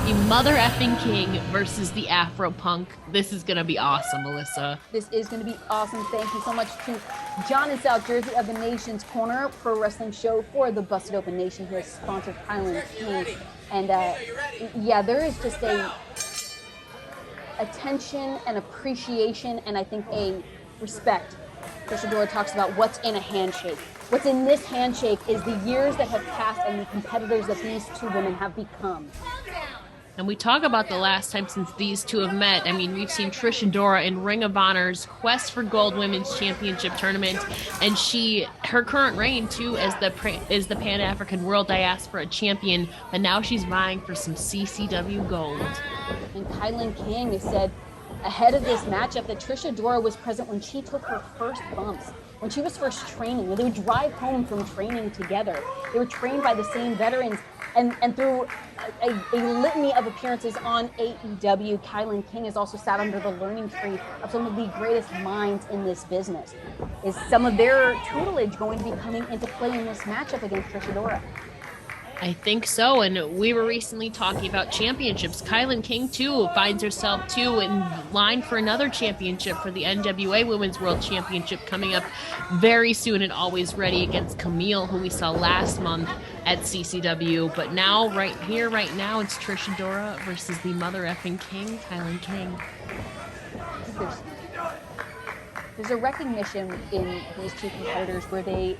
The Mother Effing King versus the Afro Punk. This is going to be awesome, Alyssa. This is going to be awesome. Thank you so much to John in South Jersey of the Nation's Corner Pro Wrestling Show for the Busted Open Nation, who has sponsored KiLynn King. And yeah, there is just a attention and appreciation, and I think a respect. Trish Adora talks about what's in a handshake. What's in this handshake is the years that have passed and the competitors that these two women have become. And we talk about the last time since these two have met. I mean, we've seen Trish Adora in Ring of Honor's Quest for Gold Women's Championship tournament, and her current reign too as the Pan-African World Diaspora Champion, but now she's vying for some CCW gold. And KiLynn King has said ahead of this matchup that Trish Adora was present when she took her first bumps, when she was first training, when they would drive home from training together. They were trained by the same veterans, and through a litany of appearances on AEW, KiLynn King has also sat under the learning tree of some of the greatest minds in this business. Is some of their tutelage going to be coming into play in this matchup against Trish Adora? I think so, and we were recently talking about championships. KiLynn King, too, finds herself, too, in line for another championship for the NWA Women's World Championship coming up very soon and always ready against Camille, who we saw last month at CCW. But now, right here, right now, it's Trish Adora versus the Mother Effing King, KiLynn King. There's a recognition in these two competitors where they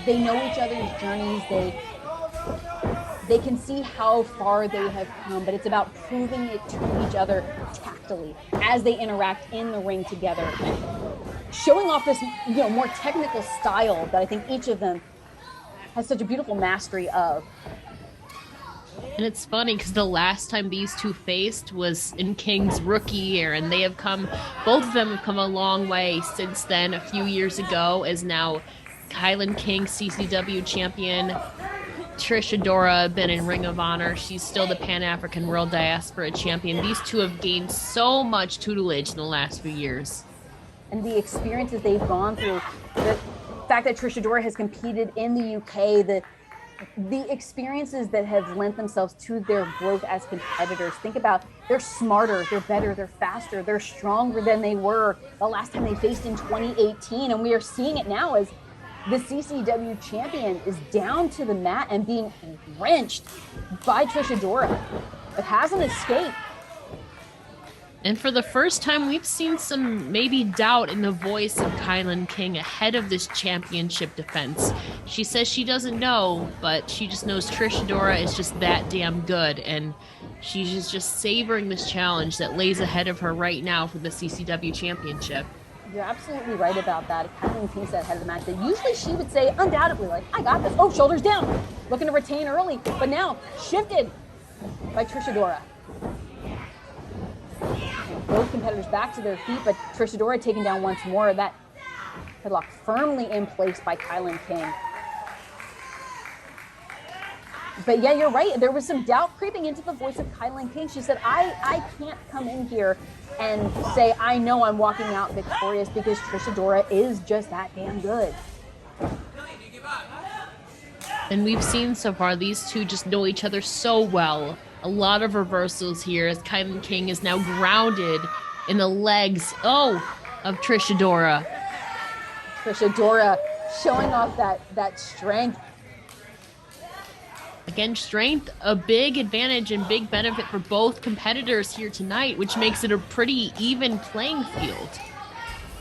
know each other's journeys, they can see how far they have come, but it's about proving it to each other tactily as they interact in the ring together, showing off this more technical style that I think each of them has such a beautiful mastery of. And it's funny because the last time these two faced was in King's rookie year, and both of them have come a long way since then. A few years ago, as now KiLynn King, CCW champion. Trish Adora been in Ring of Honor. She's still the Pan-African World Diaspora Champion. These two have gained so much tutelage in the last few years. And the experiences they've gone through, the fact that Trish Adora has competed in the UK, the experiences that have lent themselves to their growth as competitors. Think about, they're smarter, they're better, they're faster, they're stronger than they were the last time they faced in 2018. And we are seeing it now as the CCW champion is down to the mat and being wrenched by Trish Adora, but hasn't escaped. And for the first time, we've seen some maybe doubt in the voice of KiLynn King ahead of this championship defense. She says she doesn't know, but she just knows Trish Adora is just that damn good, and she's just savoring this challenge that lays ahead of her right now for the CCW championship. You're absolutely right about that. KiLynn King said ahead of the match that usually she would say undoubtedly, like, I got this. Oh, shoulders down. Looking to retain early, but now shifted by Trish Adora. And both competitors back to their feet, but Trish Adora taken down once more. That headlock firmly in place by KiLynn King. But yeah, you're right. There was some doubt creeping into the voice of KiLynn King. She said, I can't come in here and say, I know I'm walking out victorious because Trish Adora is just that damn good. And we've seen so far, these two just know each other so well. A lot of reversals here as KiLynn King is now grounded in the legs, of Trish Adora. Trish Adora showing off that strength. Again, strength, a big advantage and big benefit for both competitors here tonight, which makes it a pretty even playing field.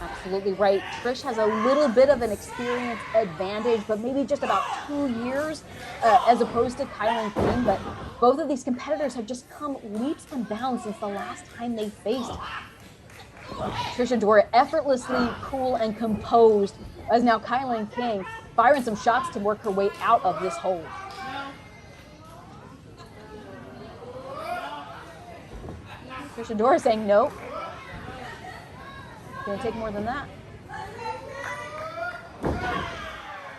Absolutely right. Trish has a little bit of an experience advantage, but maybe just about 2 years as opposed to KiLynn King. But both of these competitors have just come leaps and bounds since the last time they faced. Trish Adora effortlessly cool and composed, as now KiLynn King firing some shots to work her way out of this hold. Trish Adora saying no. Gonna take more than that.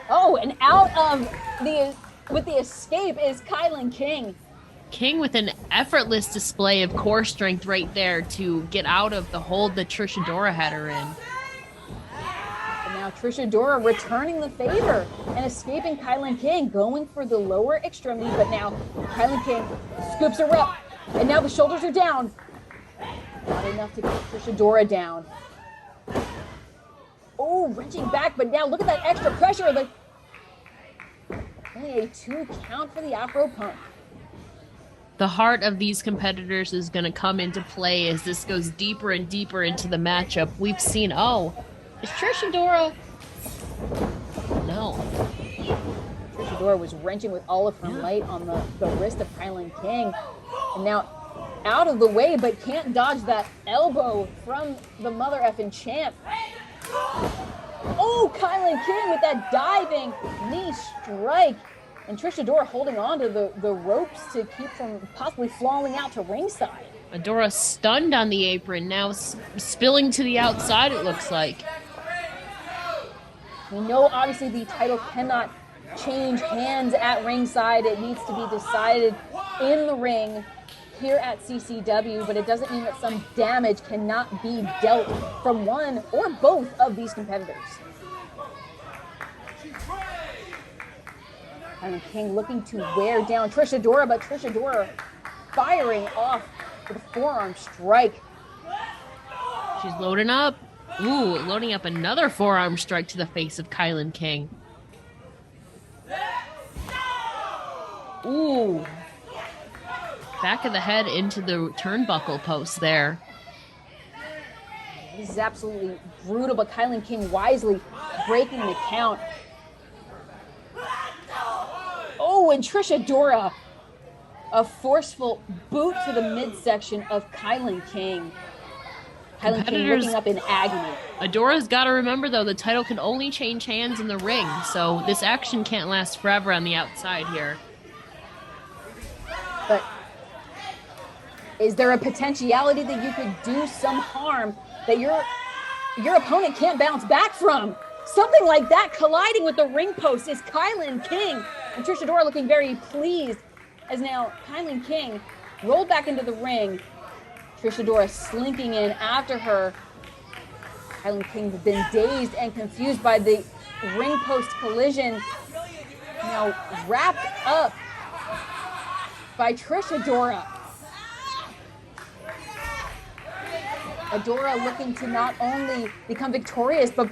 Oh, and out of with the escape is KiLynn King. King with an effortless display of core strength right there to get out of the hold that Trish Adora had her in. And now Trish Adora returning the favor and escaping KiLynn King, going for the lower extremity, but now KiLynn King scoops her up, And now the shoulders are down. Not enough to get Trish Adora down. Oh, wrenching back, but now look at that extra pressure. Only a 2 count for the Afro Pump. The heart of these competitors is going to come into play as this goes deeper and deeper into the matchup. We've seen, is Trish Adora? No. Trish Adora was wrenching with all of her might on the wrist of KiLynn King. And now out of the way, but can't dodge that elbow from the mother effing champ. Oh, KiLynn King with that diving knee strike. And Trish Adora holding on to the ropes to keep from possibly falling out to ringside. Adora stunned on the apron, now spilling to the outside, it looks like. We know, obviously, the title cannot change hands at ringside. It needs to be decided in the ring here at CCW, but it doesn't mean that some damage cannot be dealt from one or both of these competitors. KiLynn King looking to wear down Trish Adora, but Trish Adora firing off with a forearm strike. She's loading up. Ooh, loading up another forearm strike to the face of KiLynn King. Ooh. Back of the head into the turnbuckle post there. This is absolutely brutal, but KiLynn King wisely breaking the count. Oh, and Trish Adora, a forceful boot to the midsection of KiLynn King. KiLynn King looking up in agony. Adora's got to remember, though, the title can only change hands in the ring, so this action can't last forever on the outside here. But is there a potentiality that you could do some harm that your opponent can't bounce back from? Something like that colliding with the ring post is KiLynn King. And Trish Adora looking very pleased as now KiLynn King rolled back into the ring. Trish Adora slinking in after her. KiLynn King has been dazed and confused by the ring post collision. Now wrapped up by Trish Adora. Adora looking to not only become victorious, but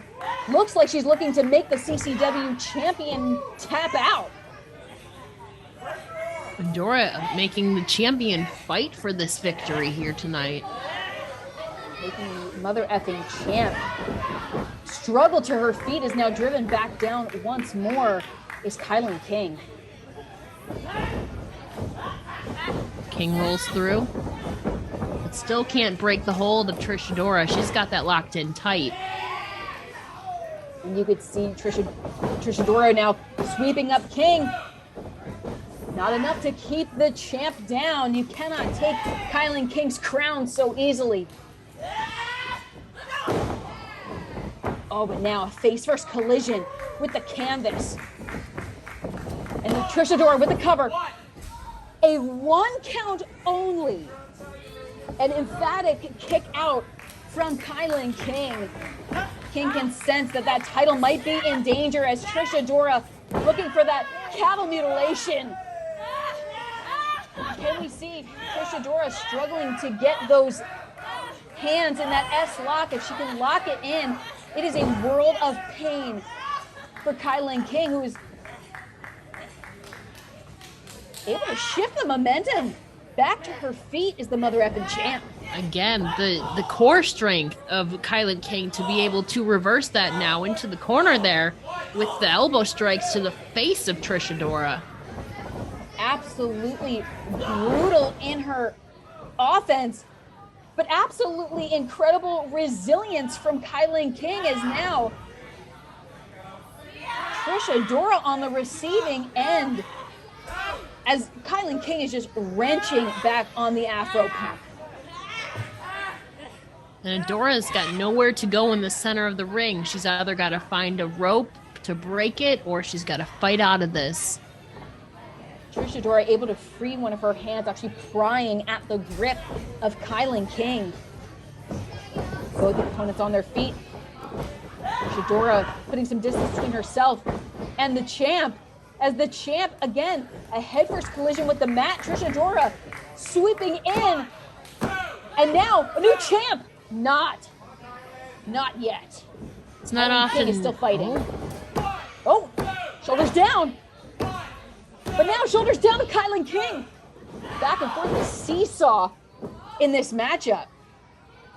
looks like she's looking to make the CCW champion tap out. Adora making the champion fight for this victory here tonight. Making the mother effing champ struggle to her feet, is now driven back down once more is KiLynn King. King rolls through, but still can't break the hold of Trish Adora. She's got that locked in tight. And you could see Trish Adora now sweeping up King. Not enough to keep the champ down. You cannot take KiLynn King's crown so easily. Oh, but now a face-first collision with the canvas. And then Trish Adora with the cover. A 1 count only. An emphatic kick out from KiLynn King. King can sense that title might be in danger as Trish Adora looking for that cattle mutilation. Can we see Trish Adora struggling to get those hands in that S-lock? If she can lock it in, it is a world of pain for KiLynn King, who is able to shift the momentum back to her feet as the mother effing champ. Again, the core strength of KiLynn King to be able to reverse that now into the corner there with the elbow strikes to the face of Trish Adora. Absolutely brutal in her offense, but absolutely incredible resilience from KiLynn King as now Trish Adora on the receiving end as KiLynn King is just wrenching back on the Afro Pump. And Adora's got nowhere to go in the center of the ring. She's either got to find a rope to break it or she's got to fight out of this. Trish Adora able to free one of her hands, actually prying at the grip of KiLynn King. Both opponents on their feet. Trish Adora putting some distance between herself and the champ. As the champ, again, a headfirst collision with the mat. Trish Adora sweeping in. And now a new champ. Not yet. It's not often. King is still fighting. Oh, shoulders down. But now shoulders down to KiLynn King. Back and forth, the seesaw in this matchup.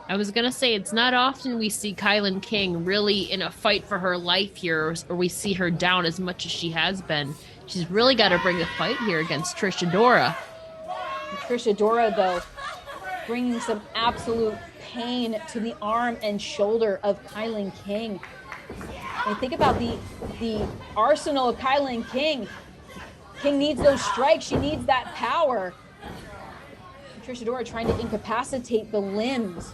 I was going to say, it's not often we see KiLynn King really in a fight for her life here, or we see her down as much as she has been. She's really got to bring a fight here against Trish Adora. Trish Adora, though, bringing some absolute pain to the arm and shoulder of KiLynn King. And think about the arsenal of KiLynn King. King needs those strikes. She needs that power. Trish Adora trying to incapacitate the limbs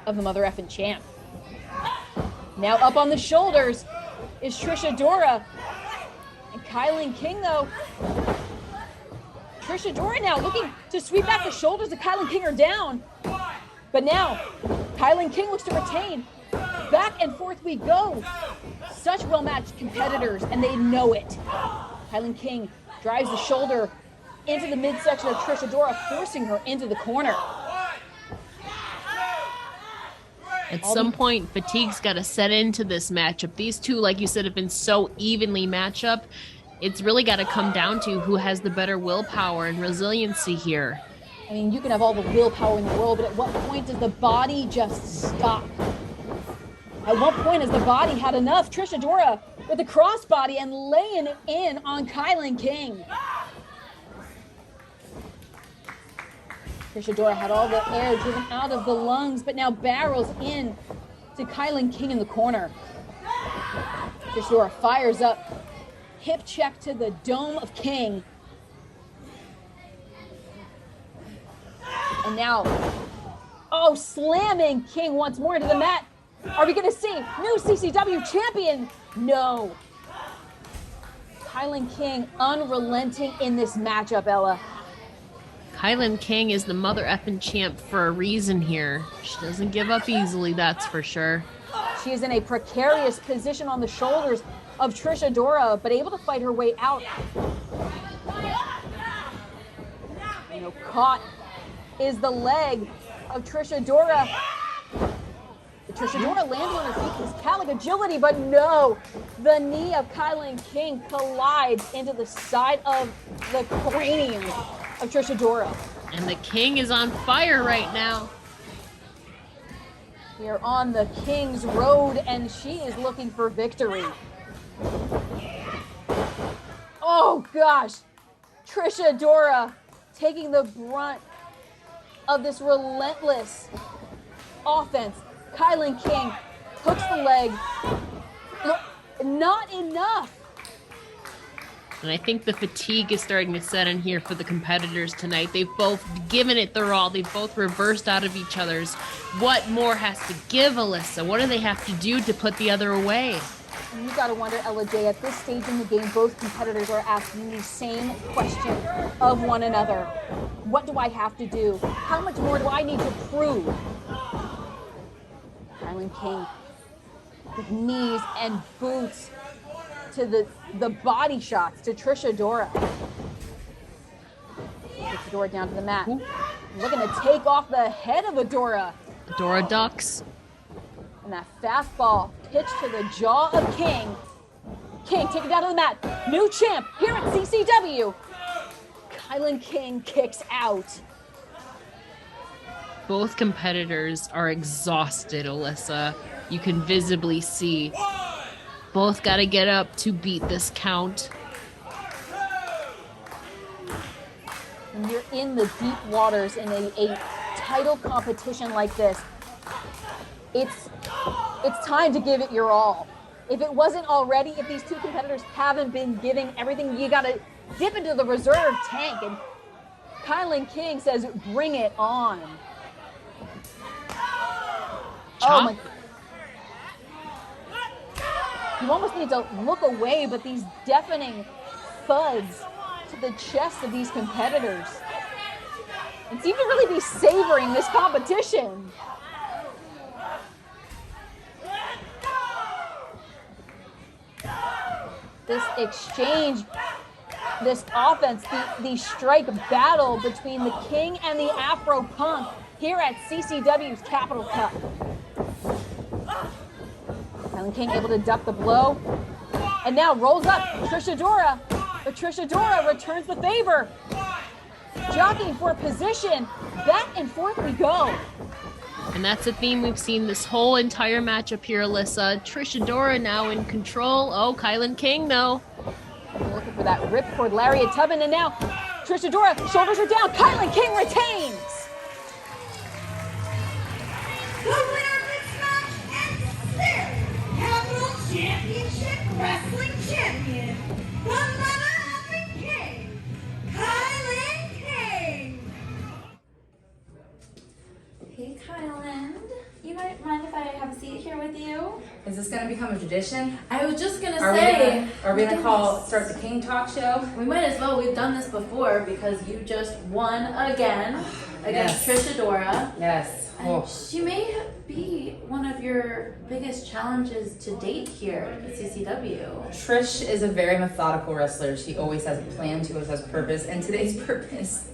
of the mother effing champ. Now up on the shoulders is Trish Adora. And KiLynn King, though. Trish Adora now looking to sweep back the shoulders of KiLynn King are down. But now, KiLynn King looks to retain. Back and forth we go. Such well-matched competitors, and they know it. KiLynn King drives the shoulder into the midsection of Trish Adora, forcing her into the corner. At some point, fatigue's got to set into this matchup. These two, like you said, have been so evenly matched up. It's really got to come down to who has the better willpower and resiliency here. I mean, you can have all the willpower in the world, but at what point does the body just stop? At what point has the body had enough? Trish Adora with the crossbody and laying it in on KiLynn King. Trish Adora had all the air driven out of the lungs, but now barrels in to KiLynn King in the corner. Trish Adora fires up. Hip check to the dome of King. And now, oh, slamming King once more into the mat. Are we going to see new CCW champion? No. KiLynn King unrelenting in this matchup, Ella. KiLynn King is the mother effing champ for a reason here. She doesn't give up easily, that's for sure. She is in a precarious position on the shoulders of Trish Adora, but able to fight her way out. You know, caught is the leg of Trish Adora. Trish Adora lands on her feet with Calic agility, but no. The knee of KiLynn King collides into the side of the cranium of Trish Adora. And the King is on fire right now. We are on the King's road, and she is looking for victory. Oh, gosh. Trish Adora taking the brunt of this relentless offense. KiLynn King hooks the leg. Not enough. And I think the fatigue is starting to set in here for the competitors tonight. They've both given it their all. They've both reversed out of each other's. What more has to give, Alyssa? What do they have to do to put the other away? You got to wonder, Ella J, at this stage in the game, both competitors are asking the same question of one another. What do I have to do? How much more do I need to prove? KiLynn King with knees and boots to the body shots to Trish Adora. Trish Adora down to the mat. Looking to take off the head of Adora. Adora ducks. And that fastball pitch to the jaw of King. King taken down to the mat. New champ here at CCW. KiLynn King kicks out. Both competitors are exhausted, Alyssa. You can visibly see. Both got to get up to beat this count. When you're in the deep waters in a title competition like this, it's time to give it your all. If it wasn't already, if these two competitors haven't been giving everything, you got to dip into the reserve tank. And KiLynn King says, bring it on. Chop. Oh my. You almost need to look away, but these deafening thuds to the chests of these competitors and seem to really be savoring this competition. This exchange this offense, the strike battle between the King and the Afro Punk here at CCW's Capital Cup. KiLynn King able to duck the blow, and now rolls up Trish Adora, but Trish Adora returns the favor. Jockeying for position, back and forth we go. And that's a theme we've seen this whole entire matchup here, Alyssa. Trish Adora now in control. Oh, KiLynn King, though. Looking for that ripcord lariat Tubbin, and now Trish Adora, shoulders are down. KiLynn King retains. The winner of this match and still Capital Championship Wrestling Champion, the Mother of the King, KiLynn King. Hey, KiLynn, you might mind if I have a seat here with you? Is this going to become a tradition? I was just gonna Are say. we going to start the King Talk show? We might as well. We've done this before because you just won again against Yes. Trish Adora. Yes. And Oh. she may be one of your biggest challenges to date here at CCW. Trish is a very methodical wrestler. She always has a plan. She always has purpose. And today's purpose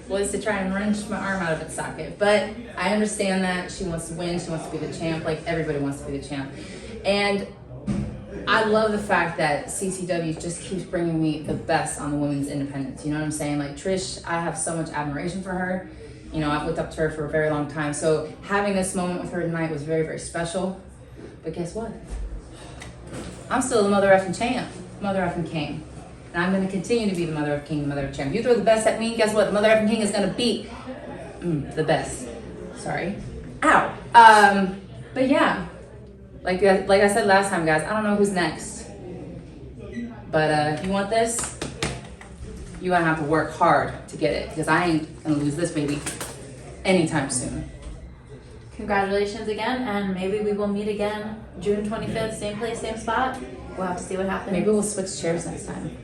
was to try and wrench my arm out of its socket. But I understand that. She wants to win. She wants to be the champ. Like everybody wants to be the champ. And I love the fact that CCW just keeps bringing me the best on the women's independence. You know what I'm saying? Like Trish, I have so much admiration for her. You know, I've looked up to her for a very long time. So having this moment with her tonight was very, very special. But guess what? I'm still the mother effing champ, mother effing king. And I'm going to continue to be the mother of king, the mother of champ. You throw the best at me, guess what? The mother effing king is going to beat the best. Sorry. Ow. But yeah, like I said last time, guys, I don't know who's next. But you want this? You're going to have to work hard to get it, because I ain't going to lose this baby anytime soon. Congratulations again, and maybe we will meet again June 25th, same place, same spot. We'll have to see what happens. Maybe we'll switch chairs next time.